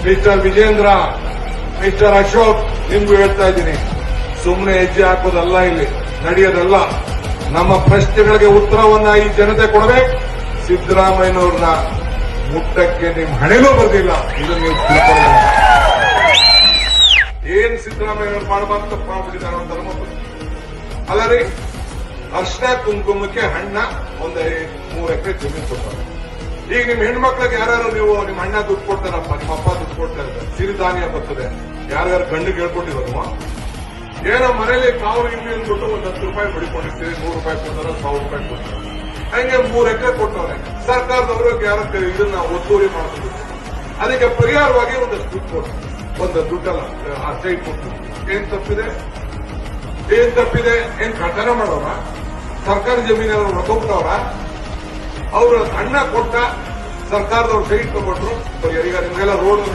Mister Vijendra, mister Ashok, ನಿಮ್ಗೂ ಹೇಳ್ತಾ ಇದ್ದೀನಿ, ಸುಮ್ಮನೆ ಹೆಜ್ಜೆ ಹಾಕೋದಲ್ಲ, ಇಲ್ಲಿ ನಡೆಯೋದಲ್ಲ. ನಮ್ಮ ಪ್ರಶ್ನೆಗಳಿಗೆ ಉತ್ತರವನ್ನ ಈ ಜನತೆ ಕೊಡಬೇಕು. ಸಿದ್ದರಾಮಯ್ಯನವ್ರನ್ನ ಮುಟ್ಟಕ್ಕೆ ನಿಮ್ ಹಣೆಲೂ ಬರ್ದಿಲ್ಲ, ಇದನ್ನ ನೀವು ತಿಳ್ಕೊಳ್ಳಿ. ಏನ್ ಸಿದ್ದರಾಮಯ್ಯನವ್ರು ಮಾಡಬಾರ್ದು ತಪ್ಪು ಮಾಡ್ಬಿಟ್ಟಿದ್ದಾರೆ ಅಂತ ಅಲ್ಲ ರೀ. ಅರ್ಶನ ಕುಂಕುಮಕ್ಕೆ ಹಣ್ಣ ಒಂದು 3 ಎಕರೆ ಜಮೀನು ಕೊಡ್ತಾರೆ. ಈಗ ನಿಮ್ ಹೆಣ್ಮಕ್ಳಿಗೆ ಯಾರು ನೀವು ನಿಮ್ಮ ಅಣ್ಣ ದುಡ್ಡು ಕೊಡ್ತಾರಪ್ಪ, ನಿಮ್ಮ ಅಪ್ಪ ದುಡ್ಡು ಕೊಡ್ತಾ ಇರ್ತಾರೆ, ಸಿರಿಧಾನ್ಯ ಬರ್ತದೆ, ಯಾರ್ಯಾರು ಗಂಡಿಗೆ ಹೇಳ್ಕೊಂಡಿರೋದು, ಏನೋ ಮನೇಲಿ ಕಾವು ಇಲ್ಲಿ ಅಂದ್ಬಿಟ್ಟು ಒಂದು 10 ರೂಪಾಯಿ ಬಡಿಕೊಂಡಿರ್ತೀವಿ, 100 ರೂಪಾಯಿ ಕೊಡ್ತಾರೆ, 1000 ರೂಪಾಯಿ ಕೊಡ್ತಾರೆ. ಹಂಗೆ 3 ಎಕರೆ ಕೊಟ್ಟವ್ರೆ. ಸರ್ಕಾರದವರು ಯಾರ ಇದನ್ನ ಒತ್ತುವರಿ ಮಾಡ್ತಾರೆ. ಅದಕ್ಕೆ ಪರಿಹಾರವಾಗಿ ಒಂದಷ್ಟು ದುಡ್ಡು ಕೊಡ್ತಾರೆ, ಒಂದು ದುಡ್ಡಲ್ಲ ಆ ಸೈಟ್ ಕೊಟ್ಟು. ಏನ್ ತಪ್ಪಿದೆ? ಏನ್ ಕಳ್ಳತನ ಮಾಡೋರ? ಸರ್ಕಾರಿ ಜಮೀನವರು ರೊಕ್ಕೊಬಿಟ್ಟವ್ರ? ಅವ್ರ ಅಣ್ಣ ಕೊಟ್ಟ ಸರ್ಕಾರದವ್ರು ಸೈಟ್ ತಗೊಂಡ್ರು. ಈಗ ನಿಮ್ಗೆಲ್ಲ ರೋಡ್